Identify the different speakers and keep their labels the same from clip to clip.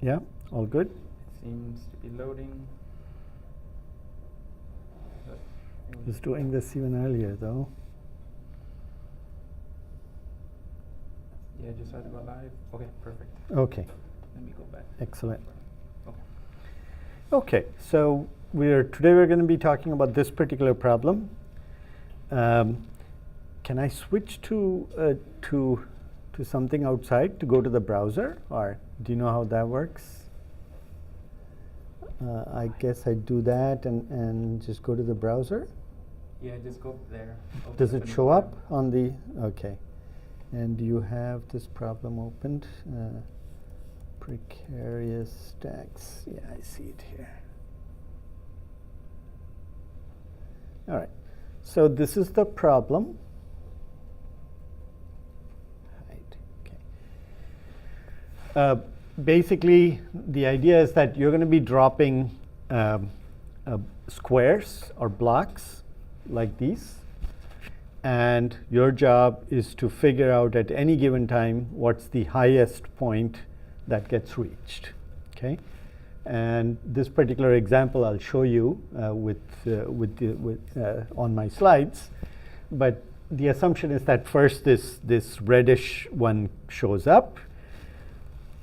Speaker 1: Yeah, all good?
Speaker 2: It seems to be loading.
Speaker 1: I was doing this even earlier, though.
Speaker 2: Yeah, just had to go live. Okay, perfect.
Speaker 1: Okay.
Speaker 2: Let me go back.
Speaker 1: Excellent.
Speaker 2: Okay.
Speaker 1: Okay, so today we're going to be talking about this particular problem. Can I switch to something outside to go to the browser, or do you know how that works? I guess I do that and just go to the browser.
Speaker 2: Yeah, just go there.
Speaker 1: Does it show up on the? Okay. And you have this problem opened. Precarious stacks. Yeah, I see it here. All right. So this is the problem. Right. Okay. Basically, the idea is that you're going to be dropping squares or blocks like these. And your job is to figure out at any given time what's the highest point that gets reached. Okay, and this particular example I'll show you on my slides. But the assumption is that first this reddish one shows up,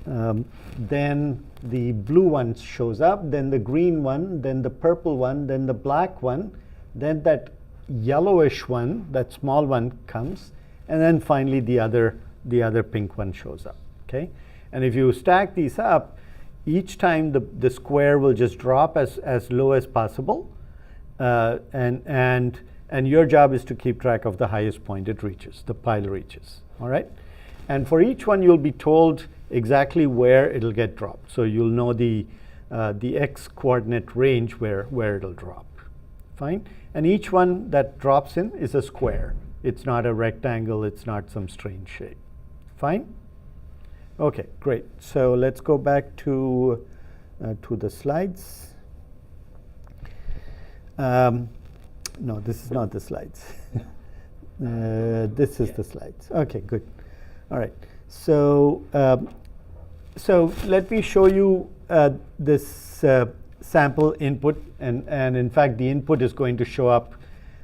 Speaker 1: then the blue one shows up, then the green one, then the purple one, then the black one, then that yellowish one, that small one comes, and then finally the other pink one shows up. Okay, and if you stack these up, each time the square will just drop as low as possible, and your job is to keep track of the highest point it reaches, the pile reaches. All right, and for each one you'll be told exactly where it'll get dropped, so you'll know the x coordinate range where it'll drop. Fine. And each one that drops in is a square. It's not a rectangle. It's not some strange shape. Fine? Okay, great. So let's go back to the slides. No, this is not the slides. This is the slides. Okay, good. All right. So let me show you this sample input, and in fact the input is going to show up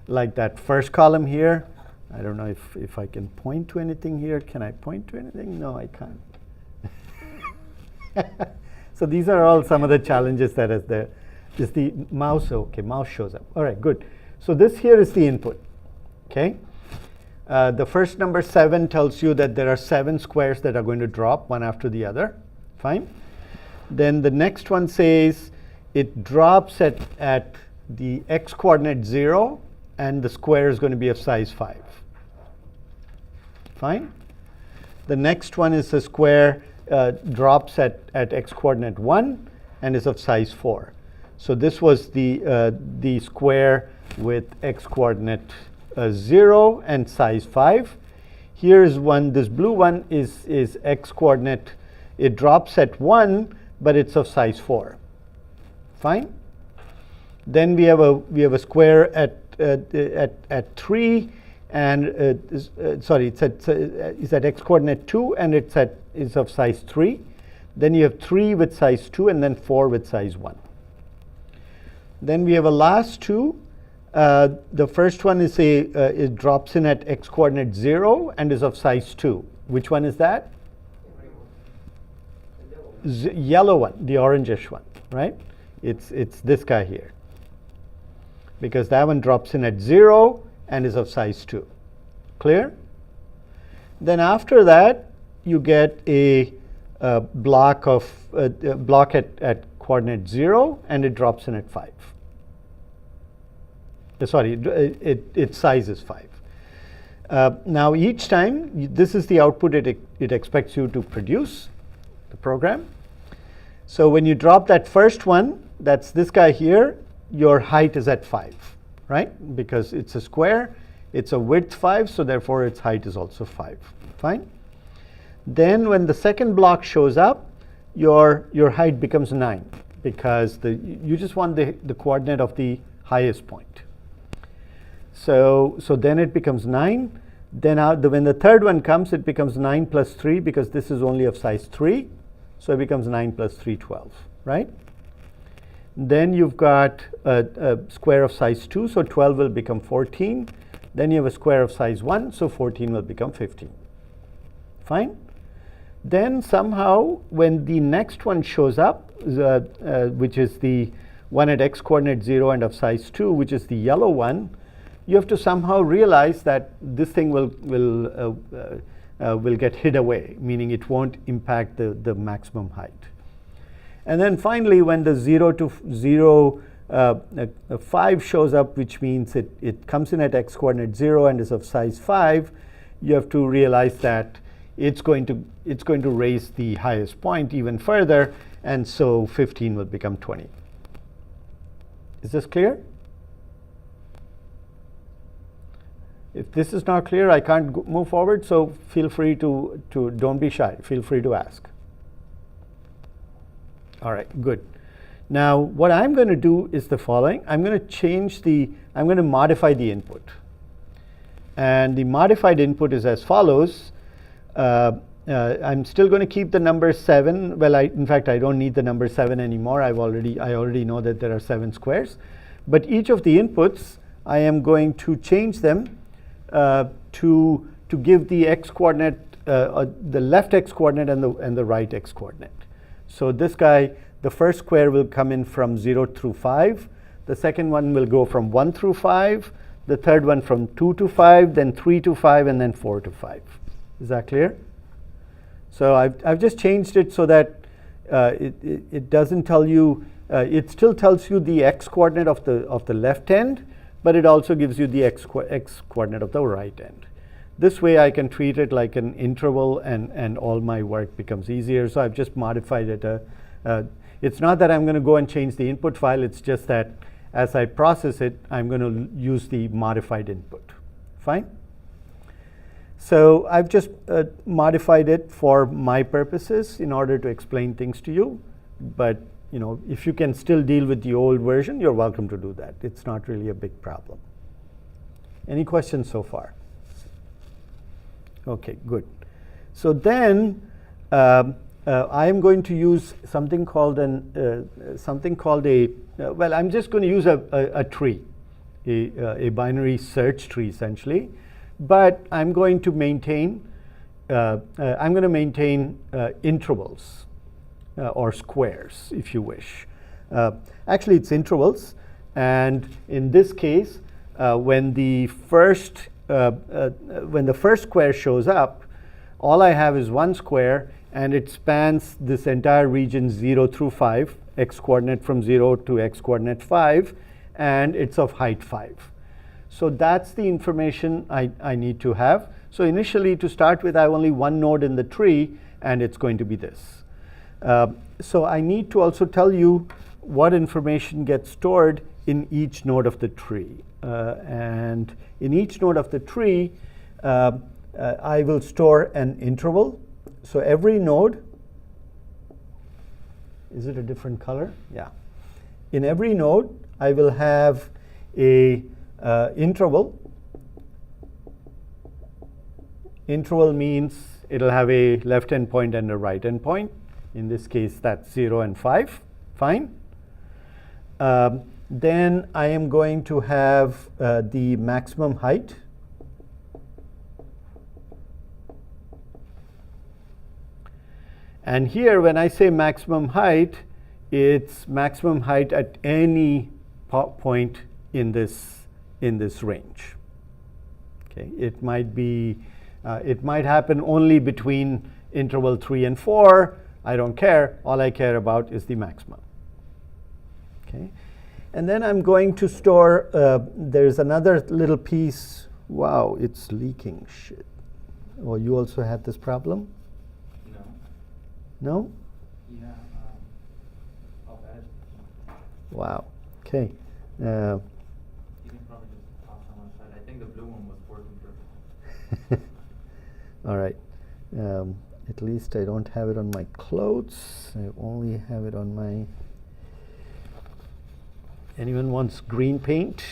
Speaker 1: like that first column here. I don't know if I can point to anything here. Can I point to anything? No, I can't. So these are all some of the challenges that is there. Is the mouse okay? Mouse shows up. All right, good. So this here is the input. Okay. The first number 7 tells you that there are 7 squares that are going to drop one after the other. Fine. Then the next one says it drops at the x coordinate 0, and the square is going to be of size 5. Fine. The next one is a square drops at x coordinate 1 and is of size 4. So this was the square with x coordinate 0 and size 5. Here is one. This blue one is x coordinate. It drops at 1, but it's of size 4. Fine. Then we have a square at 3, and sorry, it's at x coordinate 2, and is of size 3. Then you have 3 with size 2, and then 4 with size 1. Then we have a last 2. The first one is it drops in at x coordinate 0 and is of size 2. Which one is that? Yellow one, the orangish one, right? It's this guy here, because that one drops in at 0 and is of size 2. Clear? Then after that, you get a block at coordinate 0, and it drops in at 5. Sorry, its size is 5. Now each time, this is the output it expects you to produce, the program. So when you drop that first one, that's this guy here, your height is at 5, right? Because it's a square, it's a width 5, so therefore its height is also 5. Fine? Then when the second block shows up, your height becomes 9, because you just want the coordinate of the highest point. So then it becomes 9. Then when the third one comes, it becomes 9 plus 3, because this is only of size 3. So it becomes 9 plus 3, 12, right? Then you've got a square of size 2, so 12 will become 14. Then you have a square of size 1, so 14 will become 15. Fine? Then somehow, when the next one shows up, which is the one at x coordinate 0 and of size 2, which is the yellow one, you have to somehow realize that this thing will get hid away, meaning it won't impact the maximum height. And then finally, when the 0 to 0, 5 shows up, which means it comes in at x coordinate 0 and is of size 5, you have to realize that it's going to raise the highest point even further, and so 15 will become 20. Is this clear? If this is not clear, I can't move forward, so feel free to don't be shy. Feel free to ask. All right, good. Now, what I'm going to do is the following. I'm going to modify the input. And the modified input is as follows. I'm still going to keep the number 7. Well, in fact, I don't need the number 7 anymore. I already know that there are 7 squares. But each of the inputs, I am going to change them to give the x coordinate, the left x coordinate and the right x coordinate. So this guy, the first square will come in from 0 through 5. The second one will go from 1 through 5. The third one from 2 to 5, then 3 to 5, and then 4 to 5. Is that clear? So I've just changed it so that it doesn't tell you, it still tells you the x coordinate of the left end, but it also gives you the x coordinate of the right end. This way I can treat it like an interval, and all my work becomes easier. So I've just modified it. It's not that I'm going to go and change the input file. It's just that as I process it, I'm going to use the modified input. Fine? So I've just modified it for my purposes in order to explain things to you. But if you can still deal with the old version, you're welcome to do that. It's not really a big problem. Any questions so far? Okay, good. So then I am going to use something called well, I'm just going to use a tree, a binary search tree essentially. But I'm going to maintain intervals or squares, if you wish. Actually, it's intervals, and in this case, when the first square shows up, all I have is one square, and it spans this entire region 0 through 5, x coordinate from 0 to x coordinate 5, and it's of height 5. So that's the information I need to have. So initially, to start with, I have only one node in the tree, and it's going to be this. So I need to also tell you what information gets stored in each node of the tree. And in each node of the tree, I will store an interval. So every node, is it a different color? Yeah. In every node, I will have a interval. Interval means it'll have a left endpoint and a right endpoint. In this case, that's 0 and 5. Fine. Then I am going to have the maximum height. And here, when I say maximum height, it's maximum height at any point in this range. Okay, it might be, it might happen only between interval 3 and 4. I don't care. All I care about is the maximum. Okay, and then I'm going to store. There's another little piece. Wow, it's leaking. Shit. Oh, you also had this problem?
Speaker 2: No.
Speaker 1: No?
Speaker 2: Yeah. I'll bet.
Speaker 1: Wow. Okay.
Speaker 2: You can probably just toss on one side. I think the blue one was working perfect.
Speaker 1: All right. At least I don't have it on my clothes. I only have it on my. Anyone wants green paint?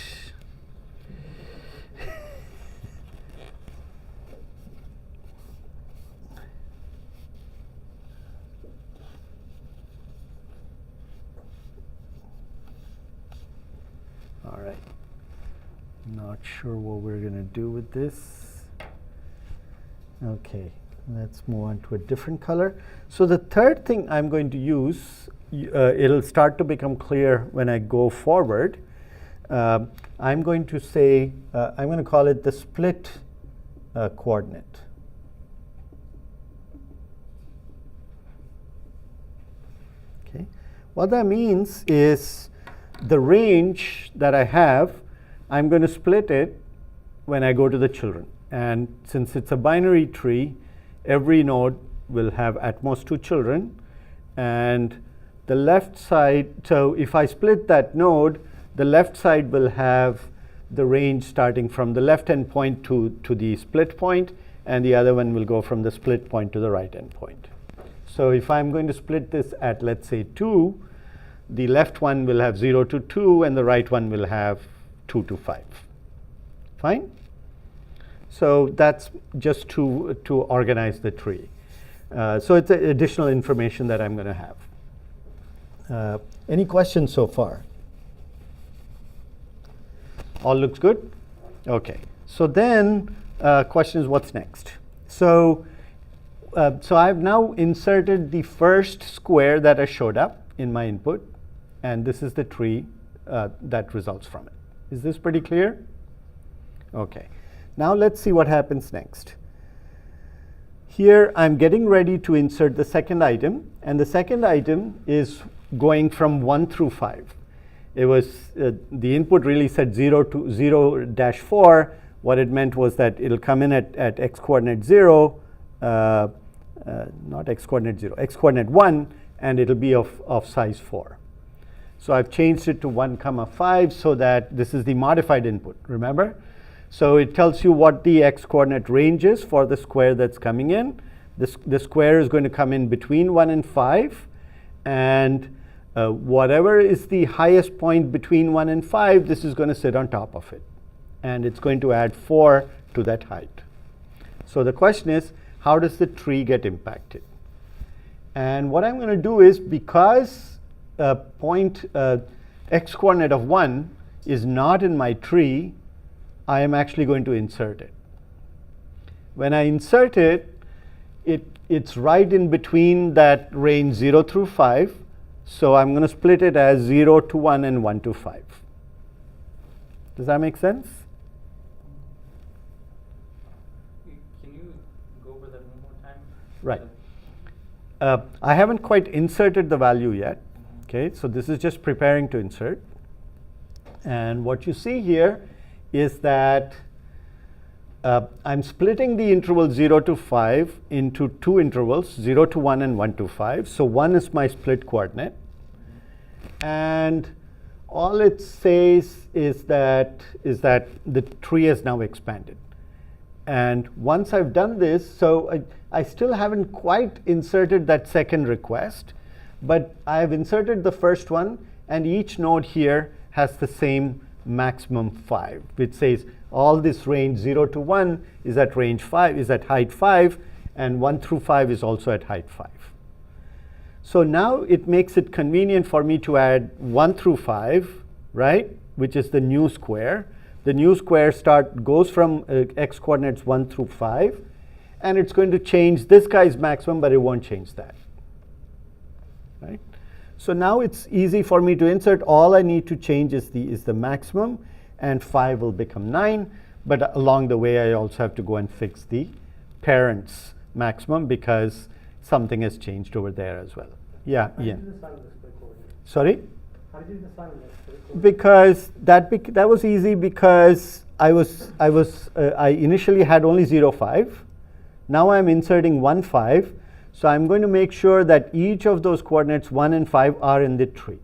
Speaker 1: Not sure what we're going to do with this. Okay, let's move on to a different color. So the third thing I'm going to use, it'll start to become clear when I go forward. I'm going to say, I'm going to call it the split coordinate. Okay. What that means is the range that I have, I'm going to split it when I go to the children. And since it's a binary tree, every node will have at most 2 children. And the left side, so if I split that node, the left side will have the range starting from the left end point to the split point, and the other one will go from the split point to the right end point. So if I'm going to split this at, let's say, 2, the left one will have 0 to 2, and the right one will have 2 to 5. Fine? So that's just to organize the tree. So it's additional information that I'm going to have. Any questions so far? All looks good? Okay. So then, question is, what's next? So I've now inserted the first square that has showed up in my input, and this is the tree that results from it. Is this pretty clear? Okay. Now let's see what happens next. Here I'm getting ready to insert the second item, and the second item is going from 1 through 5. It was, the input really said 0 to 0-4. What it meant was that it'll come in at x coordinate 0, not x coordinate 0, x coordinate 1, and it'll be of size 4. So I've changed it to 1, 5 so that this is the modified input, remember? So it tells you what the x coordinate range is for the square that's coming in. The square is going to come in between 1 and 5, and whatever is the highest point between 1 and 5, this is going to sit on top of it. And it's going to add 4 to that height. So the question is, how does the tree get impacted? And what I'm going to do is, because point x coordinate of 1 is not in my tree, I am actually going to insert it. When I insert it, it's right in between that range 0 through 5. So I'm going to split it as 0 to 1 and 1 to 5. Does that make sense?
Speaker 2: Can you go over that one more time?
Speaker 1: Right. I haven't quite inserted the value yet. Okay, so this is just preparing to insert. And what you see here is that I'm splitting the interval 0 to 5 into 2 intervals, 0 to 1 and 1 to 5. So 1 is my split coordinate. And all it says is that the tree has now expanded. And once I've done this, so I still haven't quite inserted that second request, but I have inserted the first one, and each node here has the same maximum 5, which says all this range 0 to 1 is at range 5, is at height 5, and 1 through 5 is also at height 5. So now it makes it convenient for me to add 1 through 5, right, which is the new square. The new square goes from x coordinates 1 through 5, and it's going to change this guy's maximum, but it won't change that. Right? So now it's easy for me to insert. All I need to change is the maximum, and 5 will become 9. But along the way, I also have to go and fix the parent's maximum because something has changed over there as well. Yeah, Ian.
Speaker 3: How did you decide on the split coordinate?
Speaker 1: Sorry?
Speaker 3: How did you decide on the split coordinate?
Speaker 1: Because that was easy because I initially had only 0, 5. Now I'm inserting 1, 5. So I'm going to make sure that each of those coordinates 1 and 5 are in the tree.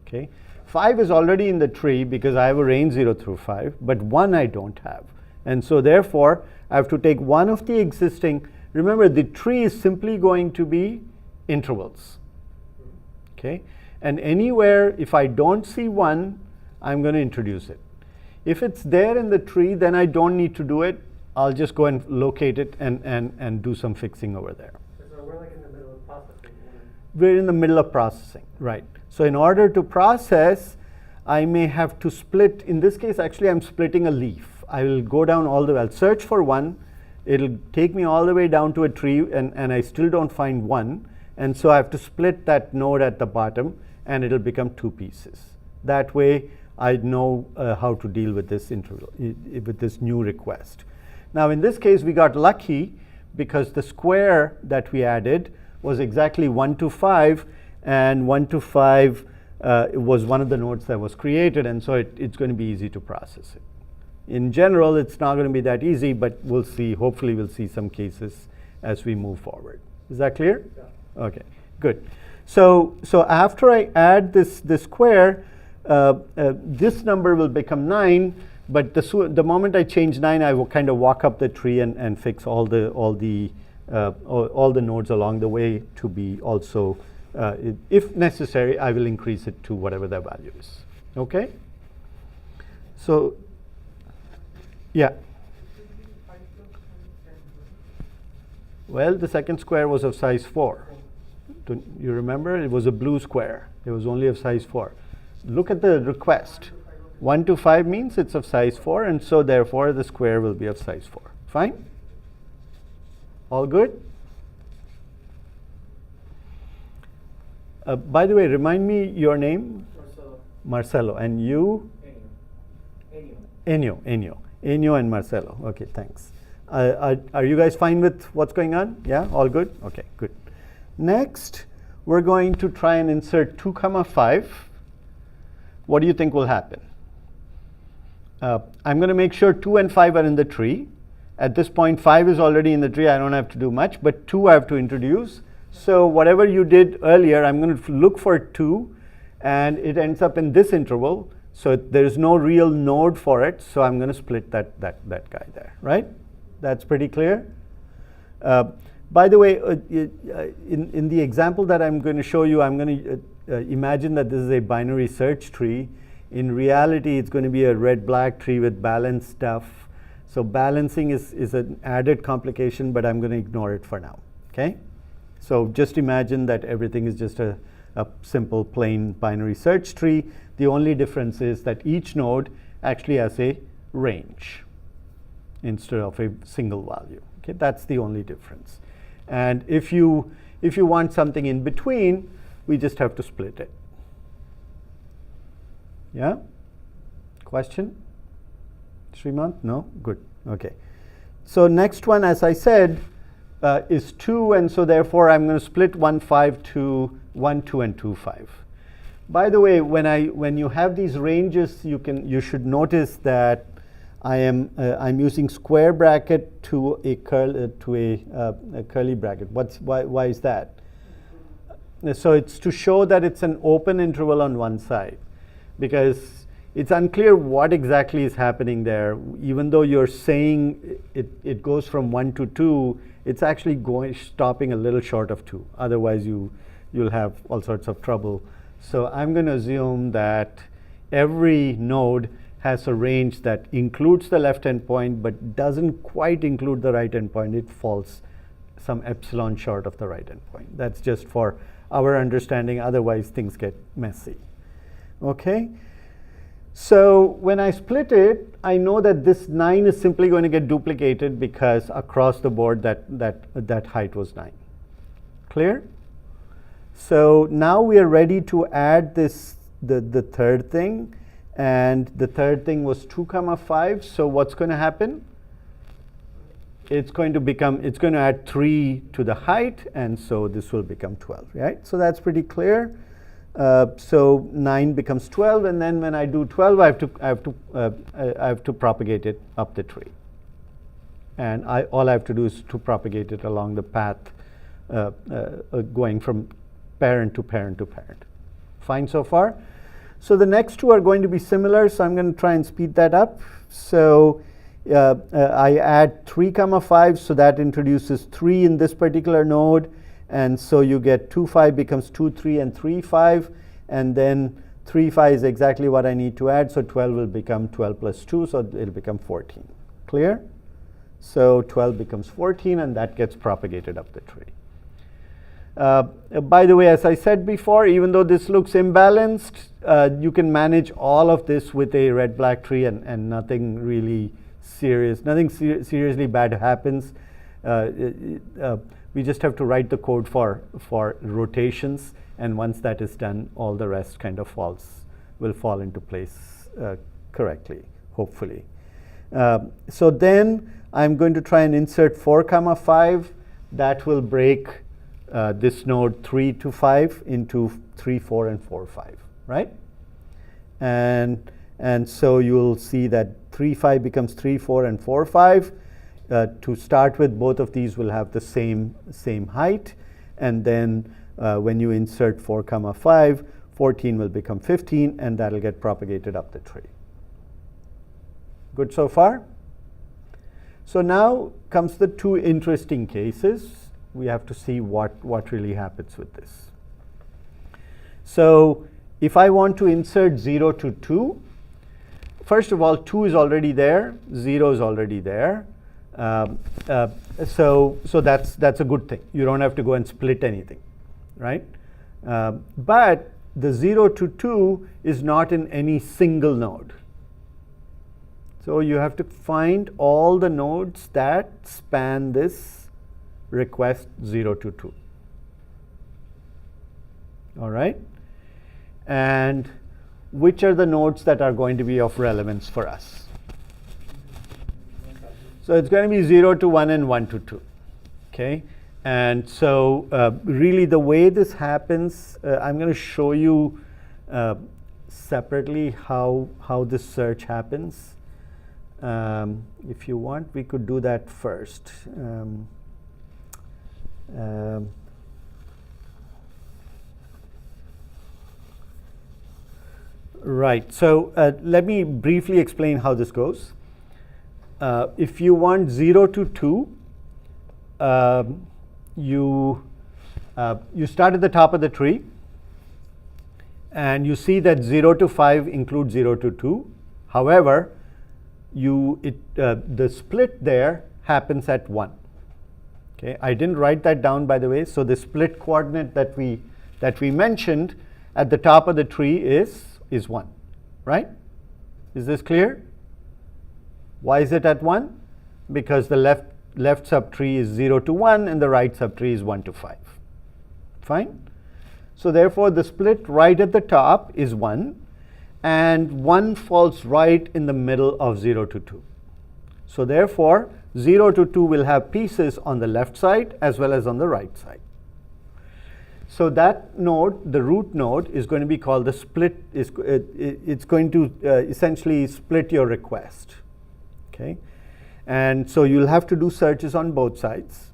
Speaker 1: Okay? 5 is already in the tree because I have a range 0 through 5, but 1 I don't have. And so therefore, I have to take one of the existing. Remember, the tree is simply going to be intervals. Okay? And anywhere, if I don't see 1, I'm going to introduce it. If it's there in the tree, then I don't need to do it. I'll just go and locate it and do some fixing over there.
Speaker 3: So we're like in the middle of processing.
Speaker 1: We're in the middle of processing, right. So in order to process, I may have to split. In this case, actually, I'm splitting a leaf. I will go down all the way. I'll search for 1. It'll take me all the way down to a tree, and I still don't find 1. And so I have to split that node at the bottom, and it'll become 2 pieces. That way, I know how to deal with this interval, with this new request. Now, in this case, we got lucky because the square that we added was exactly 1 to 5, and 1 to 5 was one of the nodes that was created, and so it's going to be easy to process it. In general, it's not going to be that easy, but we'll see. Hopefully, we'll see some cases as we move forward. Is that clear? Yeah. Okay, good. So after I add this square, this number will become 9. But the moment I change 9, I will kind of walk up the tree and fix all the nodes along the way to be also, if necessary, I will increase it to whatever the value is. Okay? So, yeah. Well, the second square was of size 4. Do you remember? It was a blue square. It was only of size 4. Look at the request. 1 to 5 means it's of size 4, and so therefore the square will be of size 4. Fine? All good? By the way, remind me your name?
Speaker 3: Marcelo.
Speaker 1: Marcelo. And you?
Speaker 3: Enio.
Speaker 1: Enio and Marcelo. Okay, thanks. Are you guys fine with what's going on? Yeah, all good? Okay, good. Next, we're going to try and insert 2, 5. What do you think will happen? I'm going to make sure 2 and 5 are in the tree. At this point, 5 is already in the tree. I don't have to do much, but 2 I have to introduce. So whatever you did earlier, I'm going to look for 2, and it ends up in this interval. So there's no real node for it, so I'm going to split that guy there, right? That's pretty clear. By the way, in the example that I'm going to show you, I'm going to imagine that this is a binary search tree. In reality, it's going to be a red-black tree with balanced stuff. So balancing is an added complication, but I'm going to ignore it for now. Okay? So just imagine that everything is just a simple, plain binary search tree. The only difference is that each node actually has a range instead of a single value. Okay? That's the only difference. And if you want something in between, we just have to split it. Yeah? Question? Srimant? No? Good. Okay. So next one, as I said, is 2, and so therefore I'm going to split 1, 5 to 1, 2, and 2, 5. By the way, when you have these ranges, you should notice that I'm using square bracket to a curly bracket. Why is that? So it's to show that it's an open interval on one side, because it's unclear what exactly is happening there. Even though you're saying it goes from 1 to 2, it's actually stopping a little short of 2. Otherwise, you'll have all sorts of trouble. So I'm going to assume that every node has a range that includes the left endpoint but doesn't quite include the right endpoint. It falls some epsilon short of the right endpoint. That's just for our understanding. Otherwise, things get messy. Okay? So when I split it, I know that this 9 is simply going to get duplicated because across the board that height was 9. Clear? So now we are ready to add the third thing, and the third thing was 2, 5. So what's going to happen? It's going to add 3 to the height, and so this will become 12, right? So that's pretty clear. So 9 becomes 12, and then when I do 12, I have to propagate it up the tree, and all I have to do is to propagate it along the path, going from parent to parent to parent. Fine so far? So the next two are going to be similar, so I'm going to try and speed that up. So I add 3, 5, so that introduces 3 in this particular node. And so you get 2, 5 becomes 2, 3, and 3, 5. And then 3, 5 is exactly what I need to add. So 12 will become 12 plus 2, so it'll become 14. Clear? So 12 becomes 14, and that gets propagated up the tree. By the way, as I said before, even though this looks imbalanced, you can manage all of this with a red-black tree and nothing really serious, nothing seriously bad happens. We just have to write the code for rotations, and once that is done, all the rest kind of will fall into place correctly, hopefully. So then I'm going to try and insert 4, 5. That will break this node 3 to 5 into 3, 4, and 4, 5, right? And so you'll see that 3, 5 becomes 3, 4, and 4, 5. To start with, both of these will have the same height, and then when you insert 4, 5, 14 will become 15, and that'll get propagated up the tree. Good so far? So now comes the 2 interesting cases. We have to see what really happens with this. So if I want to insert 0 to 2, first of all, 2 is already there, 0 is already there. So that's a good thing. You don't have to go and split anything, right? But the 0 to 2 is not in any single node. So you have to find all the nodes that span this request 0 to 2. All right? And which are the nodes that are going to be of relevance for us? So it's going to be 0 to 1 and 1 to 2. Okay? And so really the way this happens, I'm going to show you separately how this search happens. If you want, we could do that first. Right, so let me briefly explain how this goes. If you want 0 to 2, you start at the top of the tree, and you see that 0 to 5 includes 0 to 2. However, the split there happens at 1. Okay, I didn't write that down, by the way. So the split coordinate that we mentioned at the top of the tree is 1, right? Is this clear? Why is it at 1? Because the left subtree is 0 to 1 and the right subtree is 1 to 5. Fine? So therefore, the split right at the top is 1, and 1 falls right in the middle of 0 to 2. So therefore, 0 to 2 will have pieces on the left side as well as on the right side. So that node, the root node, is going to be called the split. It's going to essentially split your request. Okay, and so you'll have to do searches on both sides.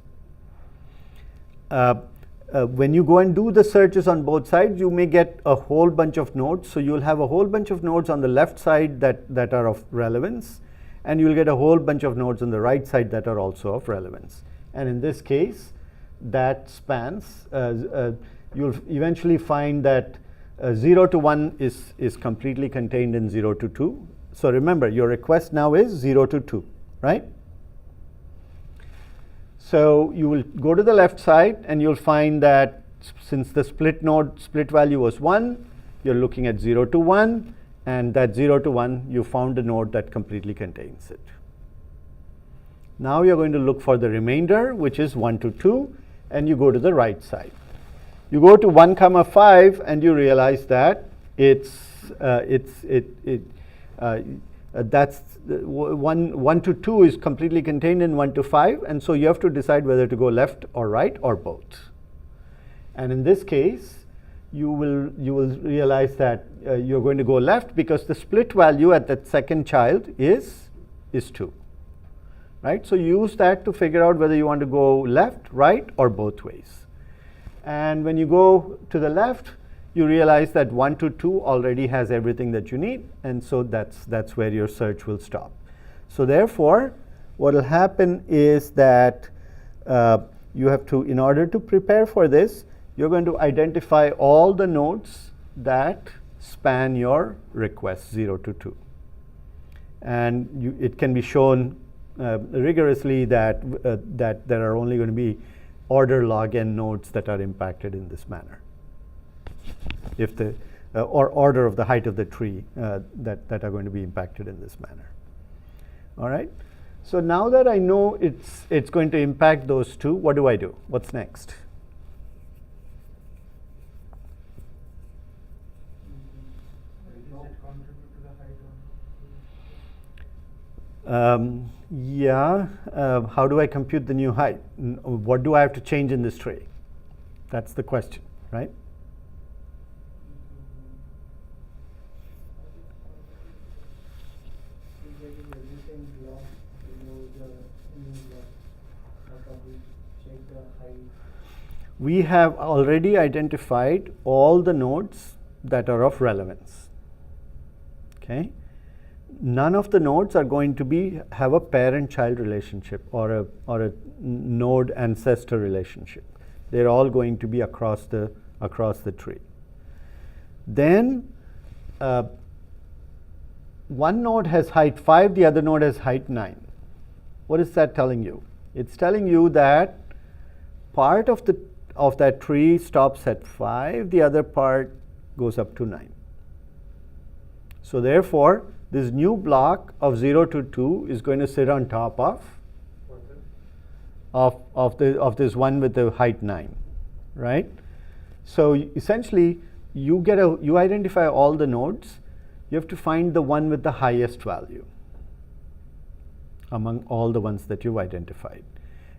Speaker 1: When you go and do the searches on both sides, you may get a whole bunch of nodes. So you'll have a whole bunch of nodes on the left side that are of relevance, and you'll get a whole bunch of nodes on the right side that are also of relevance. And in this case, that spans, you'll eventually find that 0 to 1 is completely contained in 0 to 2. So remember, your request now is 0 to 2, right? So you will go to the left side, and you'll find that since the split value was 1, you're looking at 0 to 1, and that 0 to 1, you found a node that completely contains it. Now you're going to look for the remainder, which is 1 to 2, and you go to the right side. You go to 1, 5, and you realize that that's 1 to 2 is completely contained in 1 to 5, and so you have to decide whether to go left or right or both. And in this case, you will realize that you're going to go left because the split value at that second child is 2, right? So use that to figure out whether you want to go left, right, or both ways. And when you go to the left, you realize that 1 to 2 already has everything that you need, and so that's where your search will stop. So therefore, what will happen is that you have to, in order to prepare for this, you're going to identify all the nodes that span your request 0 to 2. And it can be shown rigorously that there are only going to be order log n nodes that are impacted in this manner. If the or order of the height of the tree that are going to be impacted in this manner. All right. So now that I know it's going to impact those two, what do I do? What's next? Yeah. How do I compute the new height? What do I have to change in this tree? That's the question, right? We have already identified all the nodes that are of relevance. Okay. None of the nodes are going to have a parent-child relationship or a node ancestor relationship. They're all going to be across the tree. Then one node has height 5, the other node has height 9. What is that telling you? It's telling you that part of that tree stops at 5, the other part goes up to 9. So therefore, this new block of 0 to 2 is going to sit on top of this one with the height 9, right? So essentially, you identify all the nodes. You have to find the one with the highest value among all the ones that you've identified.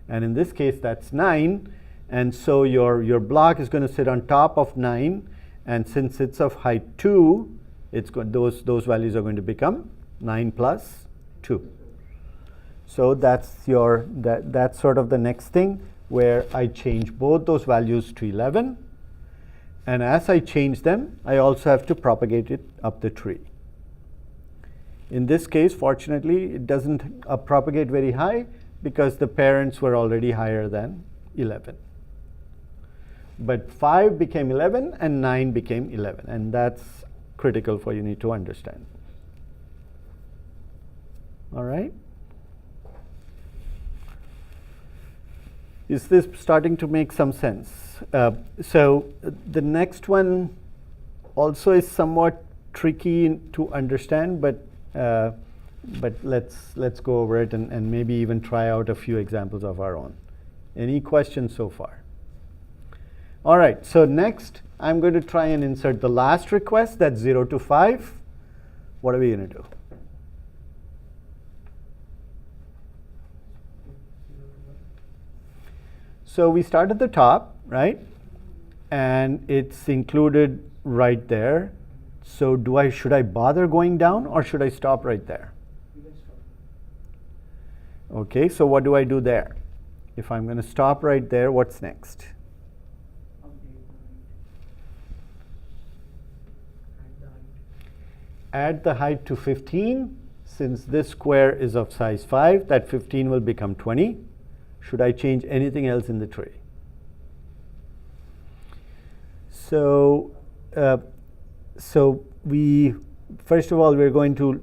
Speaker 1: And in this case, that's 9. And so your block is going to sit on top of 9. And since it's of height 2, those values are going to become 9 plus 2. So that's sort of the next thing, where I change both those values to 11. And as I change them, I also have to propagate it up the tree. In this case, fortunately, it doesn't propagate very high because the parents were already higher than 11. But 5 became 11 and 9 became 11. And that's critical for you need to understand. All right? Is this starting to make some sense? So the next one also is somewhat tricky to understand, but let's go over it and maybe even try out a few examples of our own. Any questions so far? All right, so next I'm going to try and insert the last request, that's 0 to 5. What are we going to do? So we start at the top, right? And it's included right there. So should I bother going down, or should I stop right there? Okay, so what do I do there? If I'm going to stop right there, what's next? Add the height to 15. Since this square is of size 5, that 15 will become 20. Should I change anything else in the tree? So first of all, we're going to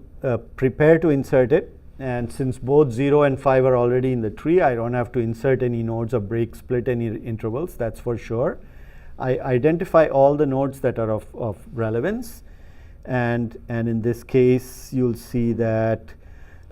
Speaker 1: prepare to insert it. And since both 0 and 5 are already in the tree, I don't have to insert any nodes or break split any intervals, that's for sure. I identify all the nodes that are of relevance. And in this case, you'll see that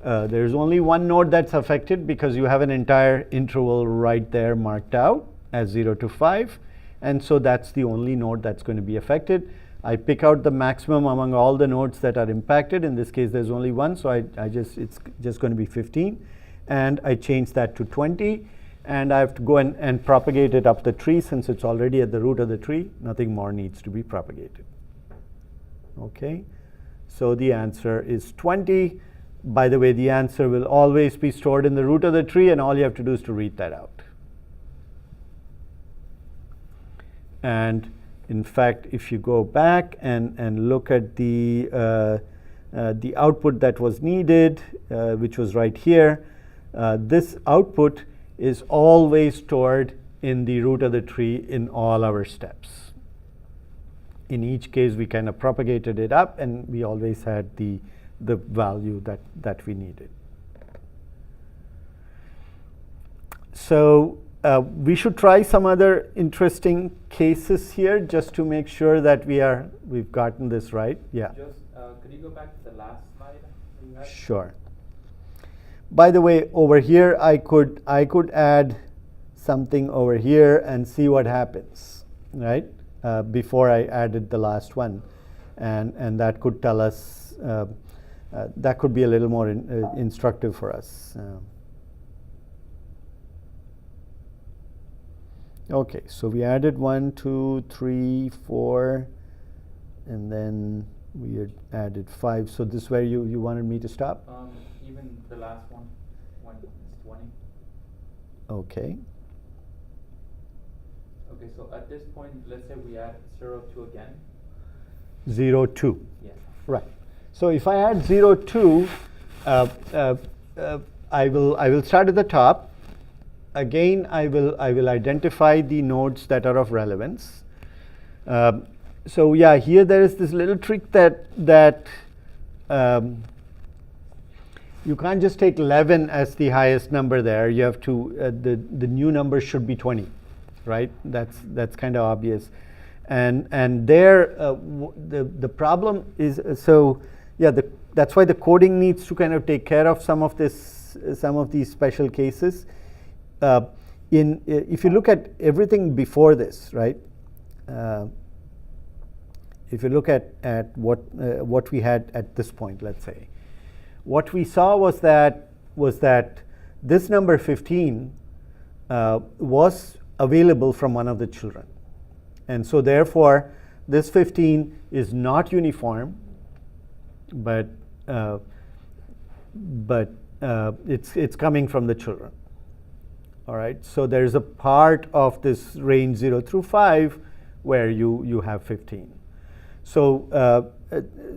Speaker 1: there's only one node that's affected because you have an entire interval right there marked out as 0 to 5. And so that's the only node that's going to be affected. I pick out the maximum among all the nodes that are impacted. In this case, there's only one, so it's just going to be 15. And I change that to 20. And I have to go and propagate it up the tree. Since it's already at the root of the tree, nothing more needs to be propagated. Okay, so the answer is 20. By the way, the answer will always be stored in the root of the tree, and all you have to do is to read that out. And in fact, if you go back and look at the output that was needed, which was right here, this output is always stored in the root of the tree in all our steps. In each case, we kind of propagated it up, and we always had the value that we needed. So We should try some other interesting cases here just to make sure that we've gotten this right. Yeah.
Speaker 2: Just, could you go back to the last slide that you had?
Speaker 1: Sure. By the way, over here I could add something over here and see what happens, right? Before I added the last one, and that could tell us that could be a little more instructive for us. Okay, so we added 1, 2, 3, 4, and then we had added 5. So this is where you wanted me to stop?
Speaker 2: Even the last one, when it's 20.
Speaker 1: Okay.
Speaker 2: Okay, so at this point, let's say we add 0, 2 again.
Speaker 1: 0, 2.
Speaker 2: Yeah.
Speaker 1: Right. So if I add 0, 2, I will start at the top. Again, I will identify the nodes that are of relevance. So yeah, here there is this little trick that you can't just take 11 as the highest number there. You have to the new number should be 20, right? That's kind of obvious. And there the problem is so yeah, that's why the coding needs to kind of take care of some of these special cases. If you look at everything before this, right? If you look at what we had at this point, let's say, what we saw was that this number 15 was available from one of the children, and so therefore this 15 is not uniform, but it's coming from the children. All right, so there's a part of this range 0 through 5 where you have 15. So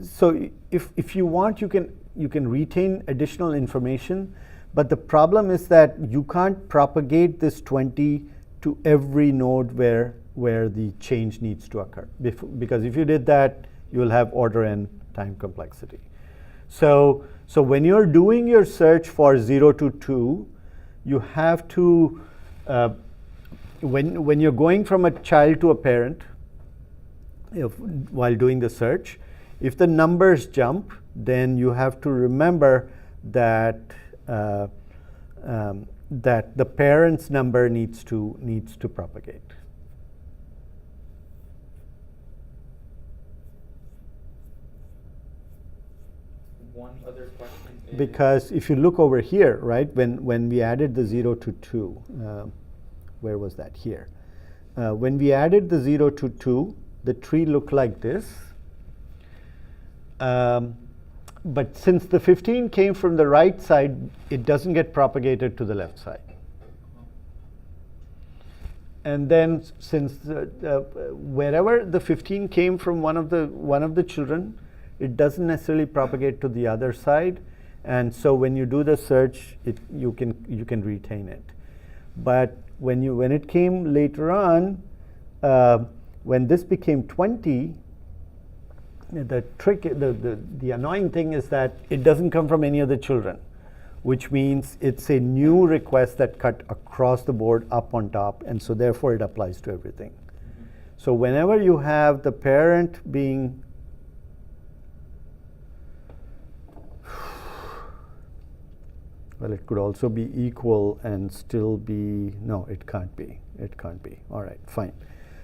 Speaker 1: so if you want, you can retain additional information, but the problem is that you can't propagate this 20 to every node where the change needs to occur, because if you did that, you will have order n time complexity. So when you're doing your search for 0 to 2, you have to, when you're going from a child to a parent, while doing the search, if the numbers jump, then you have to remember that that the parent's number needs to propagate.
Speaker 2: One other question is,
Speaker 1: Because if you look over here, right, when we added the 0 to 2, where was that? Here. When we added the 0 to 2, the tree looked like this. But since the 15 came from the right side, it doesn't get propagated to the left side. And then since wherever the 15 came from one of the children, it doesn't necessarily propagate to the other side, and so when you do the search, you can retain it. But when it came later on, when this became 20, the trick, the annoying thing is that it doesn't come from any of the children, which means it's a new request that cut across the board up on top, and so therefore it applies to everything.
Speaker 2: mm-hmm.
Speaker 1: So whenever you have the parent being well, it could also be equal and still be, no, it can't be. It can't be. All right, fine.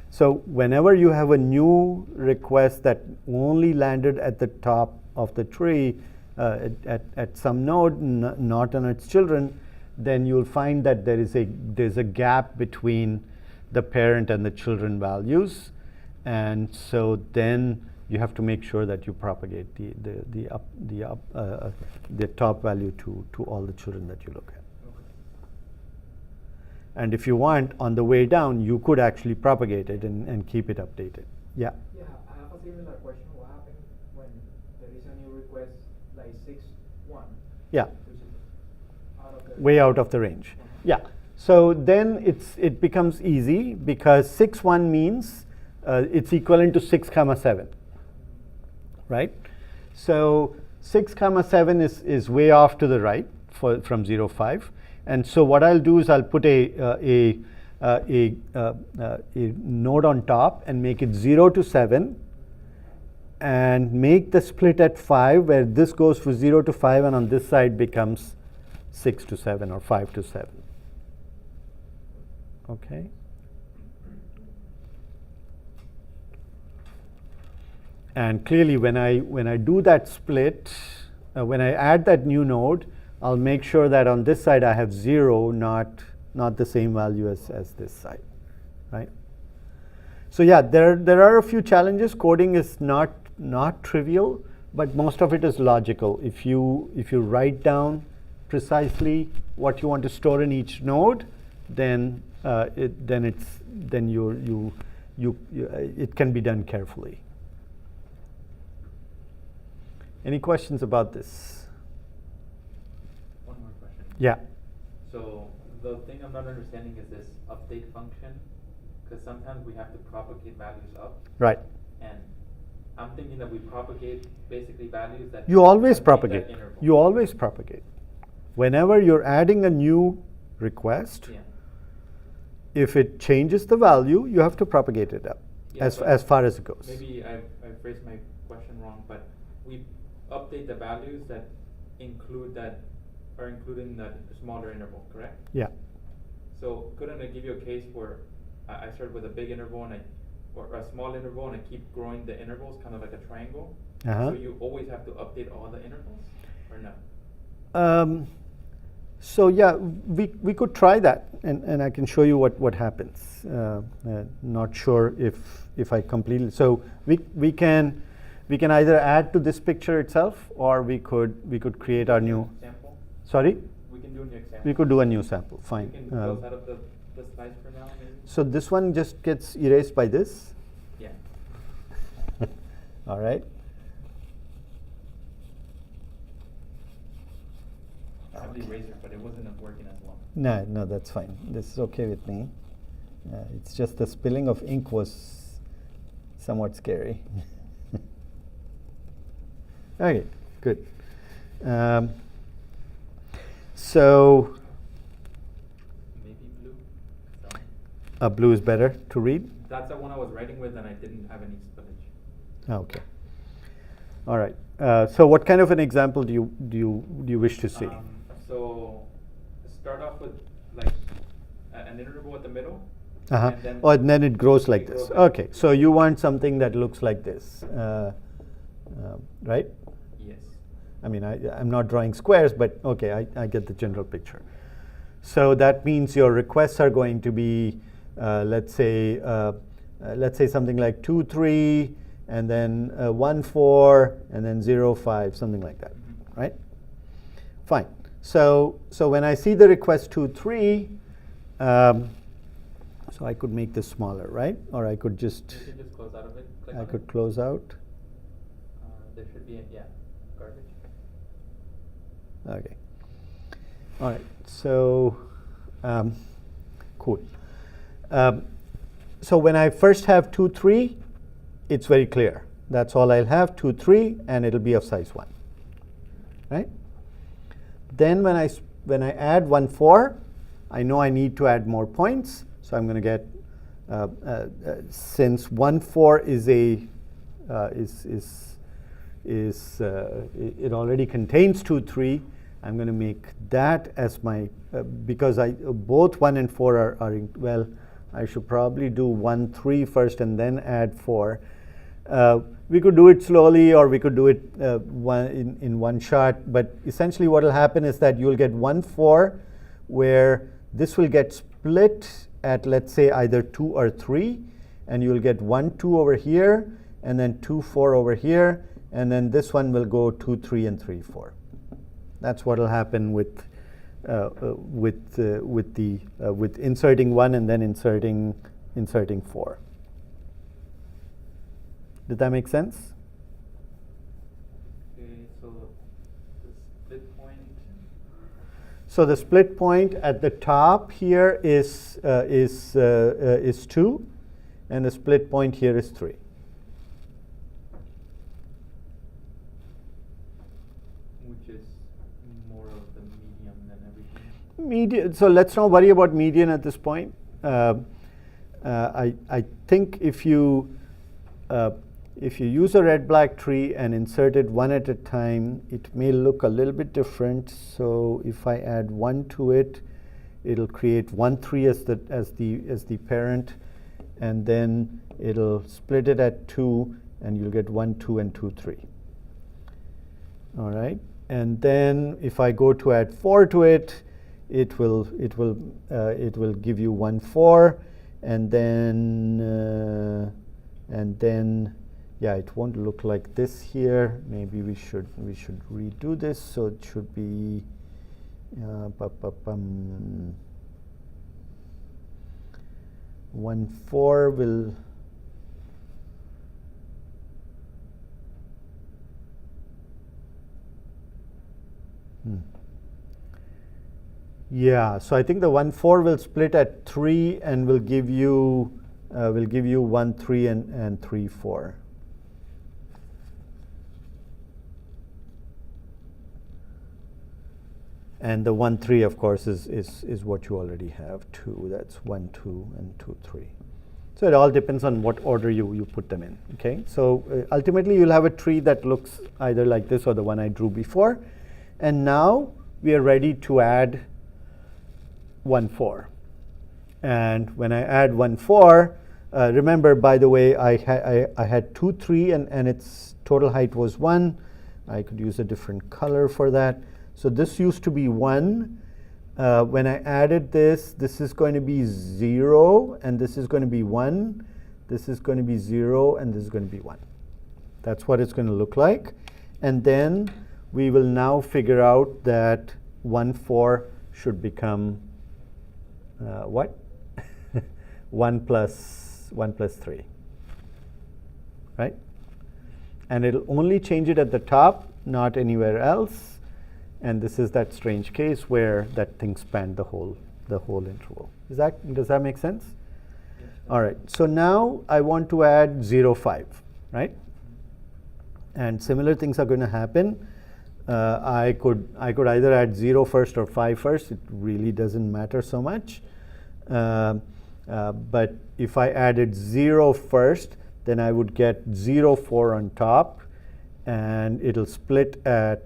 Speaker 1: So whenever you have a new request that only landed at the top of the tree at some node, not on its children, then you'll find that there's a gap between the parent and the children values, and so then you have to make sure that you propagate the top value to all the children that you look at.
Speaker 2: Okay.
Speaker 1: And if you want, on the way down, you could actually propagate it and keep it updated. Yeah.
Speaker 3: Yeah, I have a similar question. What happens when there is a new request like 6.1?
Speaker 1: Yeah.
Speaker 3: Which is out of the
Speaker 1: Way out of the range. Yeah. So then it becomes easy, because 6.1 means it's equivalent to 6, 7. Right? So 6, 7 is way off to the right from 0, 5. And so what I'll do is I'll put a node on top and make it 0 to 7, and make the split at 5 where this goes from 0 to 5, and on this side becomes 6 to 7 or 5 to 7. Okay. And clearly when I do that split, when I add that new node, I'll make sure that on this side I have 0, not the same value as this side, right? So yeah, there are a few challenges. Coding is not trivial, but most of it is logical. If you write down precisely what you want to store in each node, then it can be done carefully. Any questions about this?
Speaker 2: One more question.
Speaker 1: Yeah.
Speaker 2: So the thing I'm not understanding is this update function, because sometimes we have to propagate values up.
Speaker 1: Right.
Speaker 2: And I'm thinking that we propagate basically values that
Speaker 1: You always
Speaker 2: contain that
Speaker 1: propagate.
Speaker 2: interval.
Speaker 1: You always propagate. Whenever you're adding a new request,
Speaker 2: Yeah.
Speaker 1: if it changes the value, you have to propagate it up
Speaker 2: Yeah,
Speaker 1: as
Speaker 2: but
Speaker 1: far as it goes.
Speaker 2: Maybe I phrased my question wrong, but we update the values that include that are including that smaller interval, correct?
Speaker 1: Yeah.
Speaker 2: So couldn't I give you a case where I start with a big interval and or a small interval and I keep growing the intervals, kind of like a triangle?
Speaker 1: Uh-huh.
Speaker 2: So you always have to update all the intervals, or no?
Speaker 1: So yeah, we could try that, and I can show you what happens. Not sure if I completely. So we can either add to this picture itself, or we could create our new.
Speaker 2: Sample?
Speaker 1: Sorry.
Speaker 2: We can do a new example.
Speaker 1: We could do a new sample. Fine.
Speaker 2: You can close out of the slides for now, maybe?
Speaker 1: So this one just gets erased by this.
Speaker 2: Yeah.
Speaker 1: All right.
Speaker 2: I have the eraser, but it wasn't working as well.
Speaker 1: No, that's fine. This is okay with me. It's just the spilling of ink was somewhat scary. Okay, good. So
Speaker 2: Maybe blue?
Speaker 1: blue is better to read?
Speaker 2: That's the one I was writing with and I didn't have any spillage.
Speaker 1: Okay. All right. So what kind of an example do you wish to see?
Speaker 2: So start off with like an interval at the middle.
Speaker 1: Uh-huh.
Speaker 2: And
Speaker 1: And then it grows like
Speaker 2: it
Speaker 1: this.
Speaker 2: grows like
Speaker 1: Okay.
Speaker 2: this.
Speaker 1: So you want something that looks like this, right?
Speaker 2: Yes.
Speaker 1: I mean, I'm not drawing squares, but okay, I get the general picture. So that means your requests are going to be, let's say something like 2, 3, and then 1, 4, and then 0, 5, something like that, right? Fine. So when I see the request 2, 3, so I could make this smaller, right? Or I could just,
Speaker 2: You can just close out of it. Click
Speaker 1: I
Speaker 2: on
Speaker 1: could
Speaker 2: it.
Speaker 1: close out.
Speaker 2: There should be garbage.
Speaker 1: Okay. All right. So, cool. So when I first have 2, 3, it's very clear. That's all I'll have, 2, 3, and it'll be of size 1. Right? Then when I add 1, 4, I know I need to add more points. So I'm going to get since 1, 4 is it already contains 2, 3. I'm going to make that as my because both 1 and 4 are well. I should probably do 1, 3 first and then add 4. We could do it slowly, or we could do it in one shot. But essentially, what will happen is that you'll get 1, 4, where this will get split at, let's say, either 2 or 3, and you'll get 1, 2 over here, and then 2, 4 over here, and then this one will go 2, 3, and 3, 4. That's what will happen with inserting 1 and then inserting 4. Did that make sense?
Speaker 2: Okay, so the split point.
Speaker 1: So the split point at the top here is 2, and the split point here is 3.
Speaker 2: Which is more of the medium than everything.
Speaker 1: Median. So let's not worry about median at this point. I think if you use a red-black tree and insert it one at a time, it may look a little bit different. So if I add 1 to it, it'll create 1, 3 as the parent, and then it'll split it at 2, and you'll get 1, 2, and 2, 3. All right, and then if I go to add 4 to it, it will give you 1, 4, and then yeah, it won't look like this here. Maybe we should redo this. So it should be 1, 4 will. Yeah, so I think the 1, 4 will split at 3 and will give you 1, 3 and 3, 4. And the 1, 3, of course, is what you already have, 2. That's 1, 2, and 2, 3. So it all depends on what order you put them in. Okay, so ultimately you'll have a tree that looks either like this or the one I drew before. And now we are ready to add 1, 4. And when I add 1, 4, remember, by the way, I had 2, 3, and its total height was 1. I could use a different color for that. So this used to be 1. When I added this is going to be 0, and this is going to be 1. This is going to be 0, and this is going to be 1. That's what it's going to look like. And then we will now figure out that 1, 4 should become what? 1 plus 3, right? And it'll only change it at the top, not anywhere else. And this is that strange case where that thing spanned the whole interval. Does that make sense?
Speaker 2: Yes.
Speaker 1: All right. So now I want to add 0, 5, right? And similar things are going to happen. I could either add 0 first or 5 first. It really doesn't matter so much. But if I added 0 first, then I would get 0, 4 on top, and it'll split at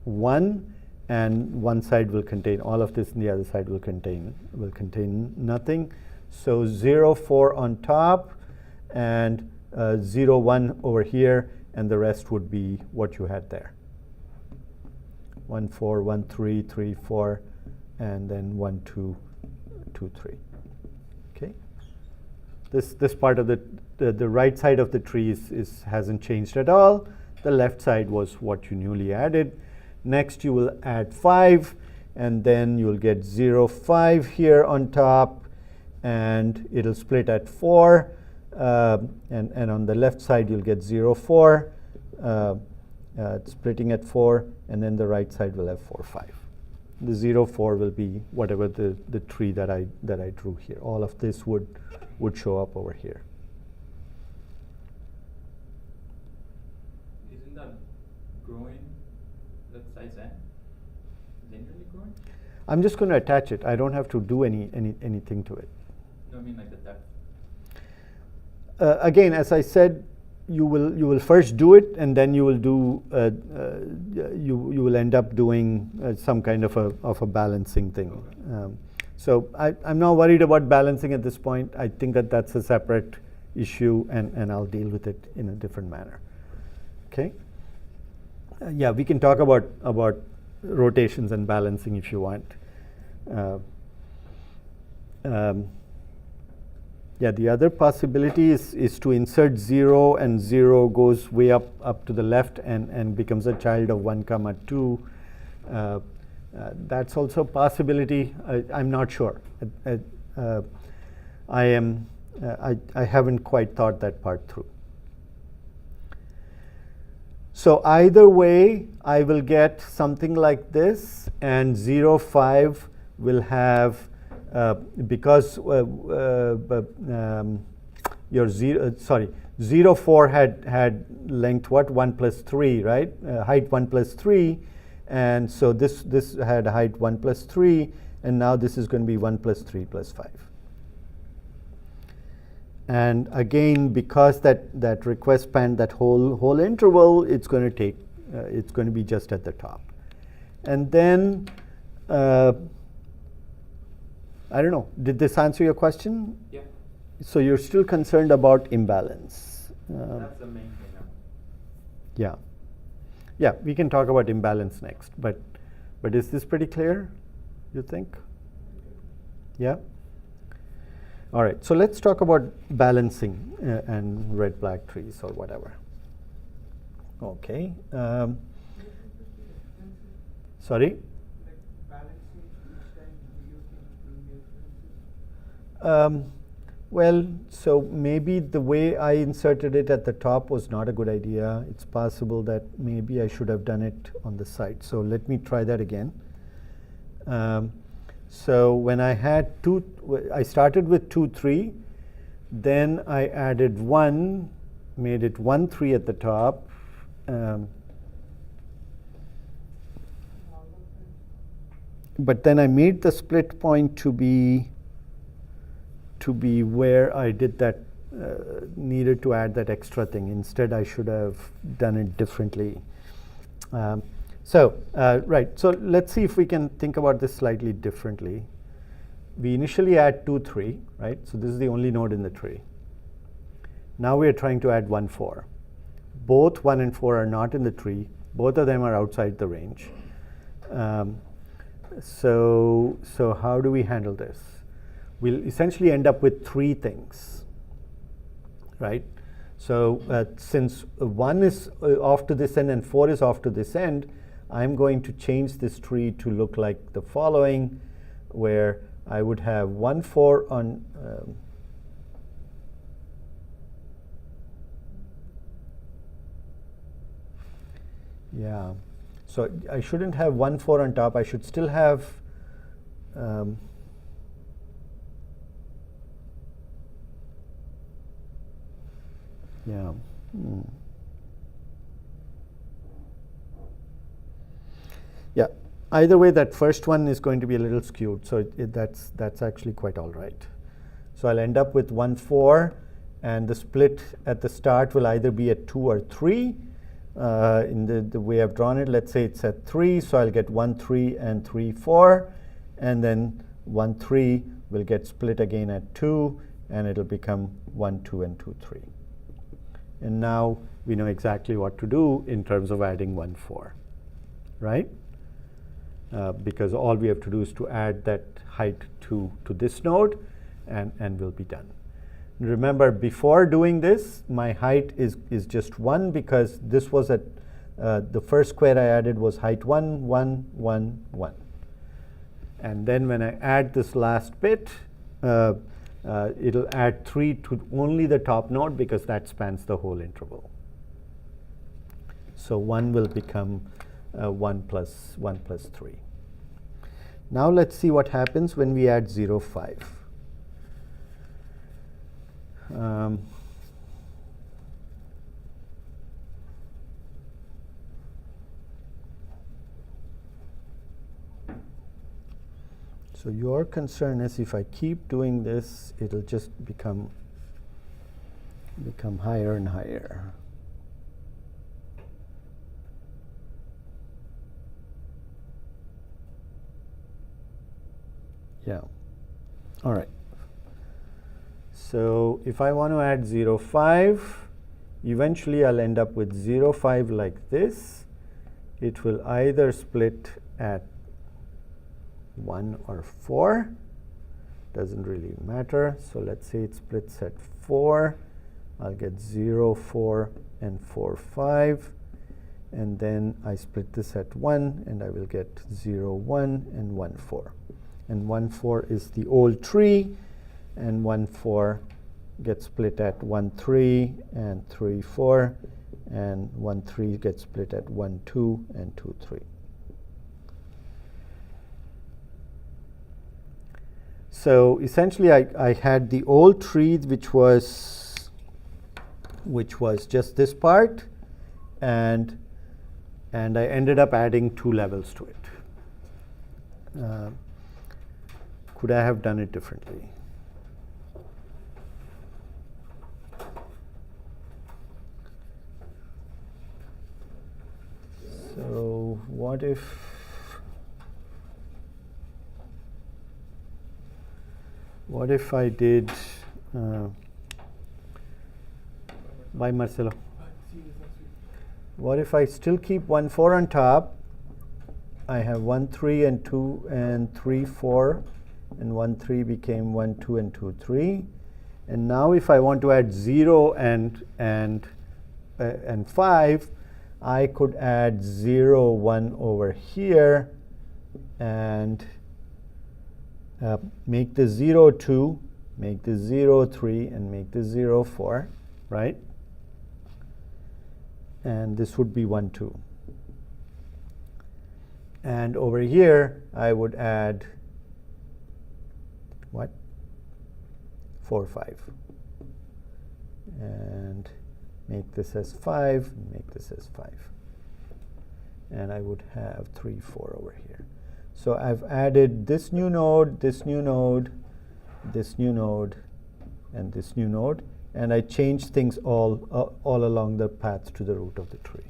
Speaker 1: 1, and one side will contain all of this, and the other side will contain nothing. So 0, 4 on top, and 0, 1 over here, and the rest would be what you had there. 1, 4, 1, 3, 3, 4, and then 1, 2, 2, 3. Okay. This part of the right side of the tree hasn't changed at all. The left side was what you newly added. Next, you will add 5, and then you'll get 0, 5 here on top, and it'll split at 4. And on the left side, you'll get 0, 4, splitting at 4, and then the right side will have 4, 5. The 0, 4 will be whatever the tree that I drew here. All of this would show up over here.
Speaker 2: Isn't that growing? That size N? Linearly growing?
Speaker 1: I'm just going to attach it. I don't have to do anything to it.
Speaker 2: No, I mean like the depth.
Speaker 1: Again, as I said, you will first do it, and then you will do you will end up doing some kind of a balancing thing.
Speaker 2: Okay.
Speaker 1: So I'm not worried about balancing at this point. I think that's a separate issue, and I'll deal with it in a different manner. Okay. Yeah, we can talk about rotations and balancing if you want. Yeah, the other possibility is to insert 0, and 0 goes way up to the left and becomes a child of 1, 2. That's also a possibility. I'm not sure. I haven't quite thought that part through. So either way, I will get something like this, and 0, 5 will have because your 0, 4 had length what? 1 plus 3, right? Height 1 plus 3, And so this had height 1 plus 3, and now this is going to be 1 plus 3 plus 5. And again, because that request spanned that whole interval, it's going to be just at the top. And then, I don't know, did this answer your question?
Speaker 2: Yeah.
Speaker 1: So you're still concerned about imbalance.
Speaker 2: That's the main thing.
Speaker 1: Yeah. Yeah, we can talk about imbalance next, but is this pretty clear, you think? Yeah? All right, so let's talk about balancing and red-black trees or whatever. Okay. Sorry? Well, so maybe the way I inserted it at the top was not a good idea. It's possible that maybe I should have done it on the side. So let me try that again. So when I had I started with 2, 3. Then I added 1, made it 1, 3 at the top. But then I made the split point to be where I did that, needed to add that extra thing. Instead, I should have done it differently. Right, so let's see if we can think about this slightly differently. We initially add 2, 3, right? So this is the only node in the tree. Now we are trying to add 1, 4. Both 1 and 4 are not in the tree. Both of them are outside the range. So how do we handle this? We'll essentially end up with 3 things, right? So since 1 is off to this end and 4 is off to this end, I'm going to change this tree to look like the following, where I would have 1, 4 on yeah. So I shouldn't have 1, 4 on top. I should still have yeah. Yeah. Either way, that first one is going to be a little skewed, so that's actually quite all right. So I'll end up with 1, 4, and the split at the start will either be at 2 or 3. In the way I've drawn it, let's say it's at 3, so I'll get 1, 3, and 3, 4, and then 1, 3 will get split again at 2, and it'll become 1, 2, and 2, 3. And now we know exactly what to do in terms of adding 1, 4, right? Because all we have to do is to add that height to this node, and we'll be done. Remember, before doing this, my height is just 1, because this was at the first square I added was height 1, 1, 1, 1. And then when I add this last bit, it'll add 3 to only the top node, because that spans the whole interval. So 1 will become 1 plus 3. Now let's see what happens when we add 0, 5. So your concern is if I keep doing this, it'll just become higher and higher. Yeah. All right. So if I want to add 0, 5, eventually I'll end up with 0, 5 like this. It will either split at 1 or 4. Doesn't really matter. So let's say it splits at 4. I'll get 0, 4, and 4, 5. And then I split this at 1, and I will get 0, 1, and 1, 4. And 1, 4 is the old tree, and 1, 4 gets split at 1, 3, and 3, 4, and 1, 3 gets split at 1, 2, and 2, 3. So essentially, I had the old tree, which was just this part, and and I ended up adding 2 levels to it. Could I have done it differently? So what if I did by Marcelo? What if I still keep 1 4 on top? I have 1 3 and 2 and 3 4, and 1 3 became 1 2 and 2 3. And now if I want to add 0 and 5, I could add 0 1 over here and make the 0 2, make the 0 3, and make the 0 4, right? And this would be 1 2. And over here I would add what? 4 5. And make this as 5, make this as 5. And I would have 3 4 over here. So I've added this new node, this new node, this new node, and this new node, and I changed things all along the path to the root of the tree.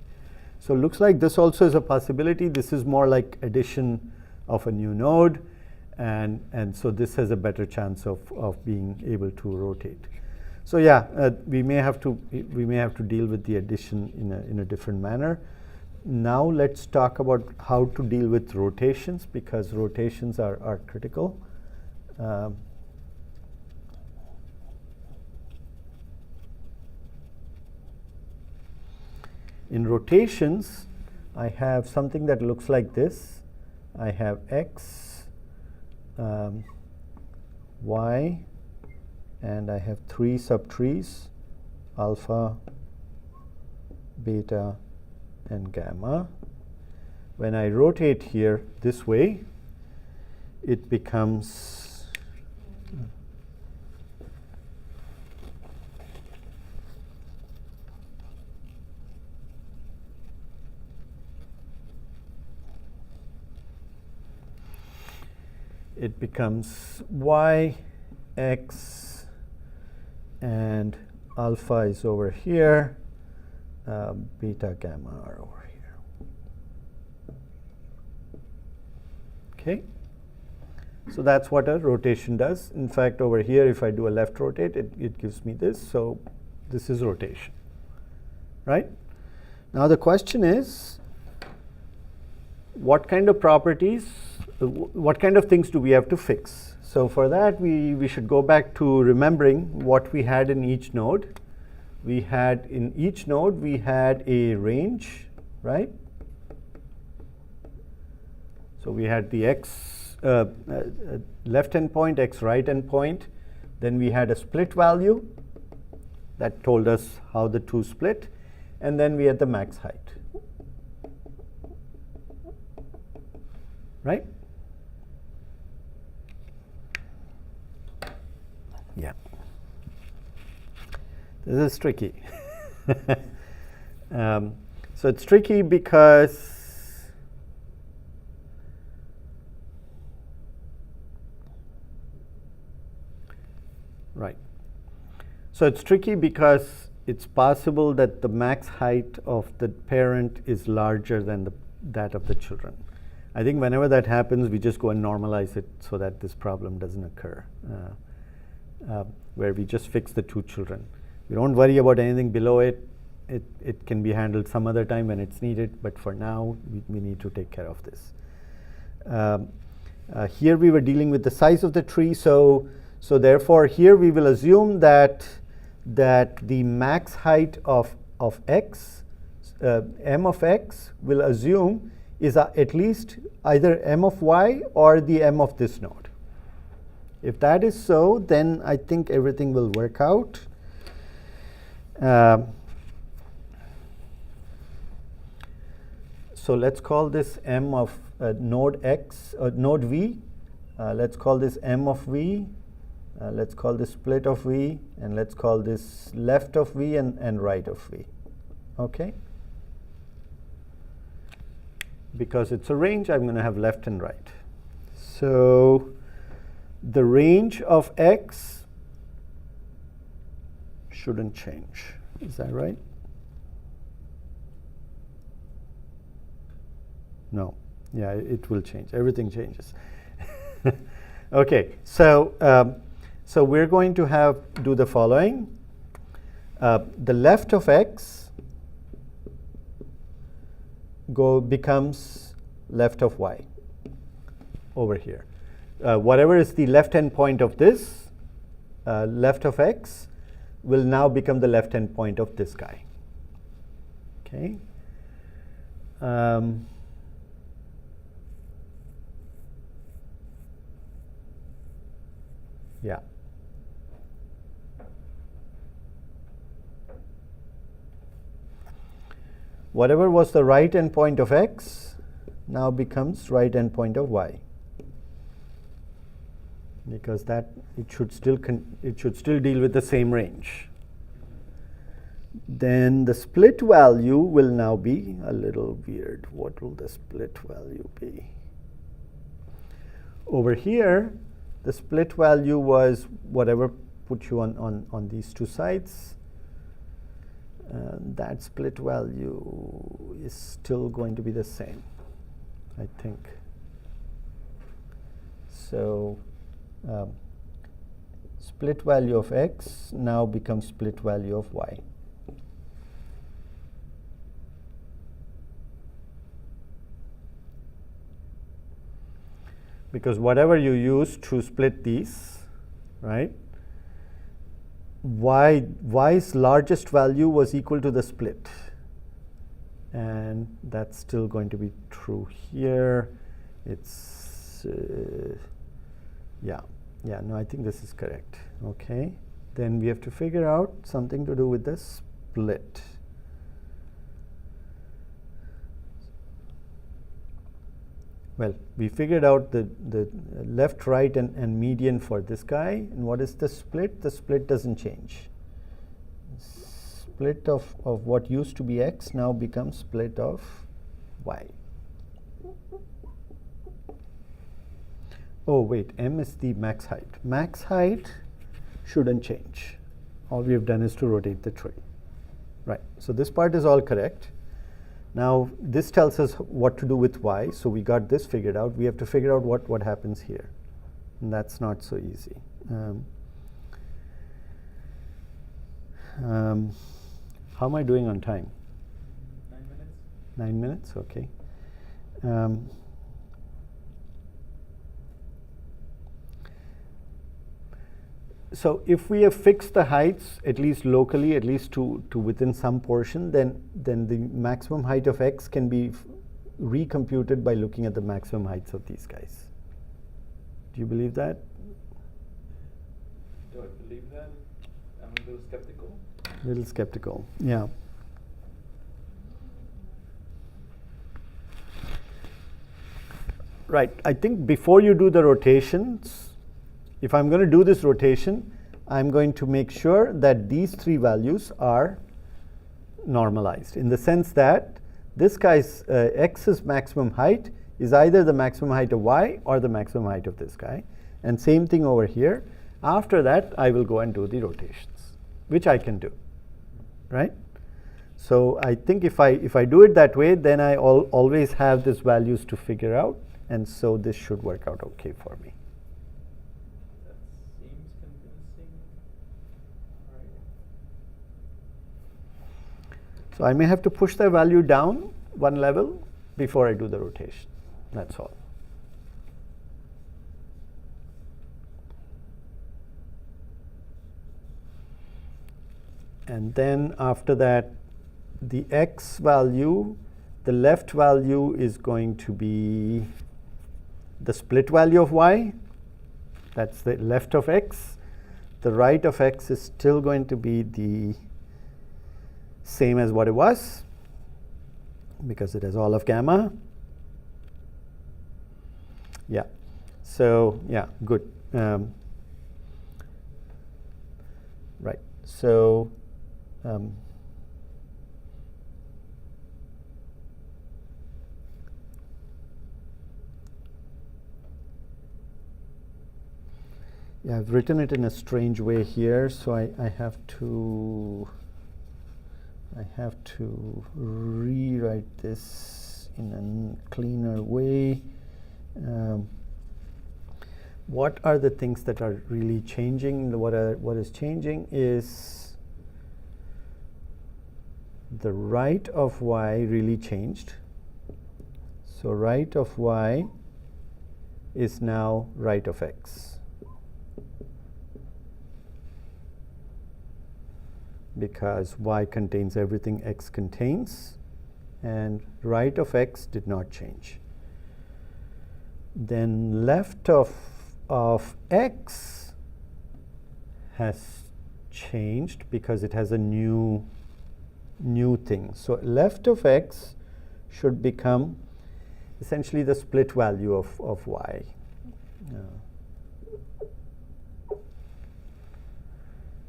Speaker 1: So it looks like this also is a possibility. This is more like addition of a new node, and so this has a better chance of being able to rotate. So yeah, we may have to deal with the addition in a different manner. Now let's talk about how to deal with rotations, because rotations are critical. In rotations, I have something that looks like this. I have x, y, and I have 3 subtrees, alpha, beta, and gamma. When I rotate here this way, it becomes y, x, and alpha is over here, beta, gamma are over here. Okay? So that's what a rotation does. In fact, over here, if I do a left rotate, it gives me this. So this is rotation, right? Now the question is, what kind of properties, what kind of things do we have to fix? So for that, we should go back to remembering what we had in each node. In each node, we had a range, right? So we had the x left endpoint, x right endpoint. Then we had a split value that told us how the two split. And then we had the max height, right? Yeah. This is tricky. So it's tricky because right. So it's tricky because it's possible that the max height of the parent is larger than that of the children. I think whenever that happens, we just go and normalize it so that this problem doesn't occur, where we just fix the 2 children. We don't worry about anything below it. It can be handled some other time when it's needed, but for now, we need to take care of this. Here we were dealing with the size of the tree, so therefore here we will assume that the max height of x, m of x, will assume is at least either m of y or the m of this node. If that is so, then I think everything will work out. So let's call this m of node x, node v. Let's call this m of v. Let's call this split of v, and let's call this left of v and right of v. Okay? because it's a range, I'm going to have left and right. So the range of x shouldn't change. Is that right? No. Yeah, it will change. Everything changes. Okay, so so we're going to do the following. The left of x becomes left of y over here. Whatever is the left end point of this, left of x, will now become the left end point of this guy. Okay. Yeah. Whatever was the right end point of x now becomes right end point of y, because that it should still deal with the same range. Then the split value will now be a little weird. What will the split value be? Over here, the split value was whatever put you on these two sides. That split value is still going to be the same, I think. So split value of x now becomes split value of y. Because whatever you use to split these, right, y's largest value was equal to the split. And that's still going to be true here. It's, no, I think this is correct. Okay. Then we have to figure out something to do with the split. Well, we figured out the left, right, and median for this guy. And what is the split? The split doesn't change. Split of what used to be x now becomes split of y. Oh, wait, m is the max height. Max height shouldn't change. All we have done is to rotate the tree. Right, so this part is all correct. Now, this tells us what to do with y, so we got this figured out. We have to figure out what happens here, and that's not so easy. How am I doing on time?
Speaker 2: 9 minutes.
Speaker 1: 9 minutes, okay. So if we have fixed the heights, at least locally, at least to within some portion, then the maximum height of x can be recomputed by looking at the maximum heights of these guys. Do you believe that?
Speaker 2: Do I believe that? I'm a little skeptical.
Speaker 1: A little skeptical, yeah. Right, I think before you do the rotations, if I'm going to do this rotation, I'm going to make sure that these three values are normalized, in the sense that this guy's x's maximum height is either the maximum height of y or the maximum height of this guy. And same thing over here. After that, I will go and do the rotations, which I can do, right? So I think if I do it that way, then I always have these values to figure out, and so this should work out okay for me. So I may have to push the value down one level before I do the rotation. That's all. And then after that, the x value, the left value is going to be the split value of y. That's the left of x. The right of x is still going to be the same as what it was, because it has all of gamma. Yeah. So yeah, good. Right. So Yeah, I've written it in a strange way here, so I have to rewrite this in a cleaner way. What are the things that are really changing? What is changing is the right of y really changed. So right of y is now right of x, because y contains everything x contains, and right of x did not change. Then left of x has changed because it has a new thing. So left of x should become essentially the split value of y.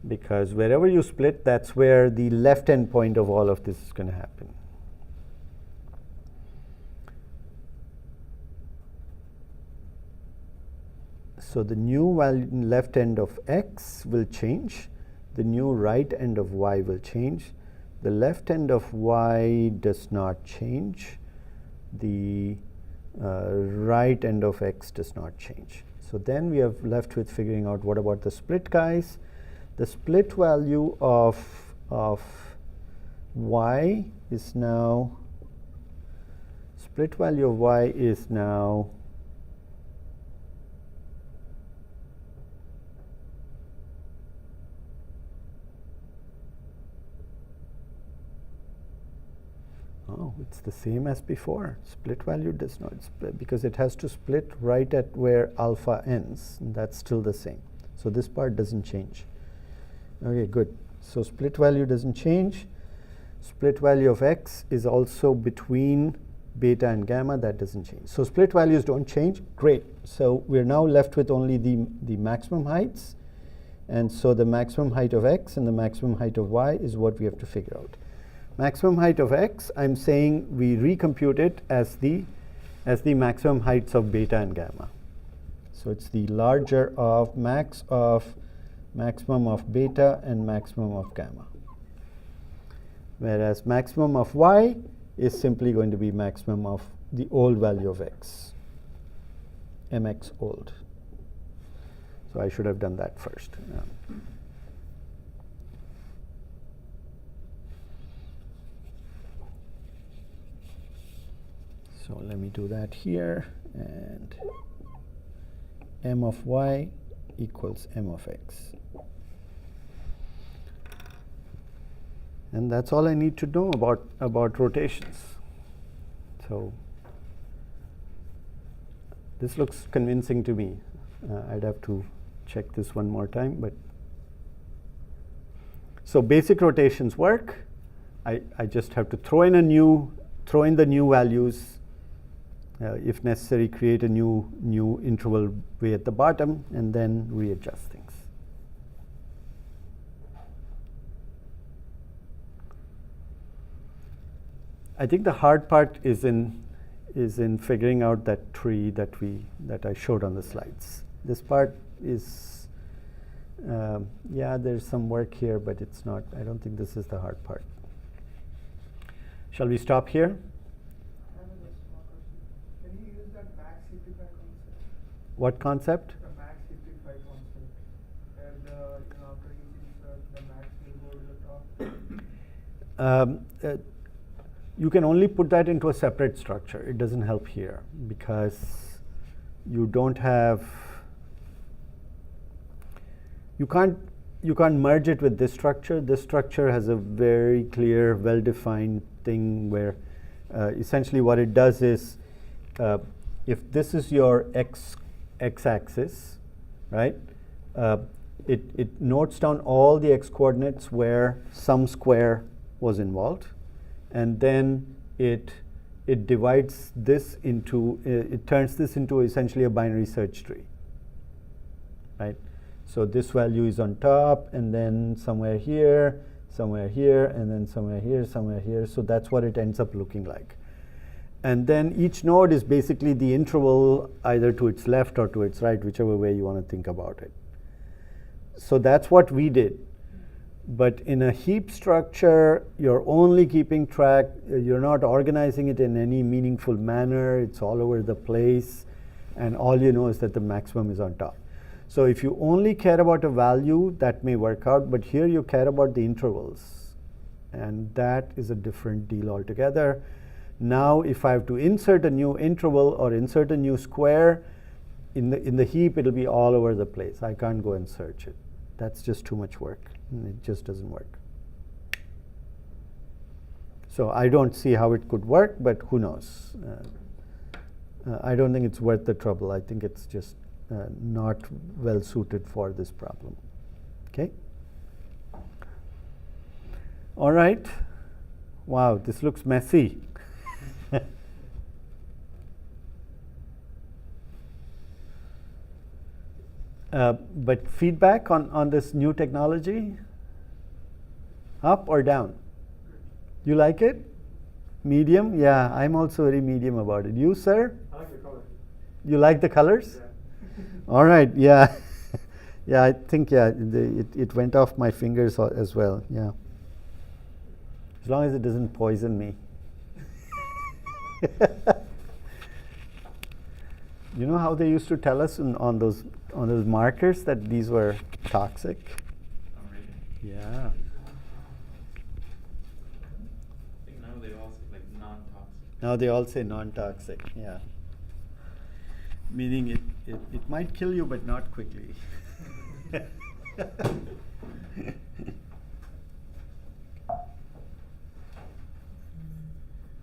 Speaker 1: Because wherever you split, that's where the left end point of all of this is going to happen. So the new value left end of x will change. The new right end of y will change. The left end of y does not change. The right end of x does not change. So then we are left with figuring out what about the split guys. The split value of y is now, split value of y is now it's the same as before. Split value does not split because it has to split right at where alpha ends, and that's still the same. So this part doesn't change. Okay, good. So split value doesn't change. Split value of x is also between beta and gamma. That doesn't change. So split values don't change. Great. So we're now left with only the maximum heights. And so the maximum height of x and the maximum height of y is what we have to figure out. Maximum height of x, I'm saying we recompute it as the maximum heights of beta and gamma. So it's the larger of maximum of beta and maximum of gamma. Whereas maximum of y is simply going to be maximum of the old value of x, mx old. So I should have done that first. So let me do that here, and m of y equals m of x. And that's all I need to know about rotations. So this looks convincing to me. I'd have to check this one more time, but so basic rotations work. I just have to throw in the new values. If necessary, create a new interval way at the bottom, and then readjust things. I think the hard part is in figuring out that tree that I showed on the slides. This part is yeah, there's some work here, but it's not. I don't think this is the hard part. Shall we stop here? What concept?
Speaker 3: The max simplify concept. And after you insert, the max will go to the top.
Speaker 1: You can only put that into a separate structure. It doesn't help here because you don't have. You can't merge it with this structure. This structure has a very clear, well-defined thing where essentially what it does is if this is your x-axis, right? It notes down all the x-coordinates where some square was involved, and then it divides this into, it turns this into essentially a binary search tree, right? So this value is on top, and then somewhere here, and then somewhere here. So that's what it ends up looking like. And then each node is basically the interval either to its left or to its right, whichever way you want to think about it. So that's what we did. But in a heap structure, you're only keeping track, you're not organizing it in any meaningful manner, it's all over the place, and all you know is that the maximum is on top. So if you only care about a value, that may work out, but here you care about the intervals, and that is a different deal altogether. Now if I have to insert a new interval or insert a new square, in the heap it'll be all over the place. I can't go and search it. That's just too much work. It just doesn't work. So I don't see how it could work, but who knows? I don't think it's worth the trouble. I think it's just not well suited for this problem. Okay? All right. Wow, this looks messy. But feedback on this new technology? Up or down? You like it? Medium? Yeah, I'm also very medium about it. You, sir?
Speaker 3: I like the color.
Speaker 1: You like the colors?
Speaker 3: Yeah.
Speaker 1: All right, yeah. Yeah, I think, yeah, it went off my fingers as well, yeah. As long as it doesn't poison me. You know how they used to tell us on those markers that these were toxic?
Speaker 2: Oh, really?
Speaker 1: Yeah.
Speaker 2: I think now they all say like non-toxic.
Speaker 1: Now they all say non-toxic, yeah. Meaning it might kill you, but not quickly.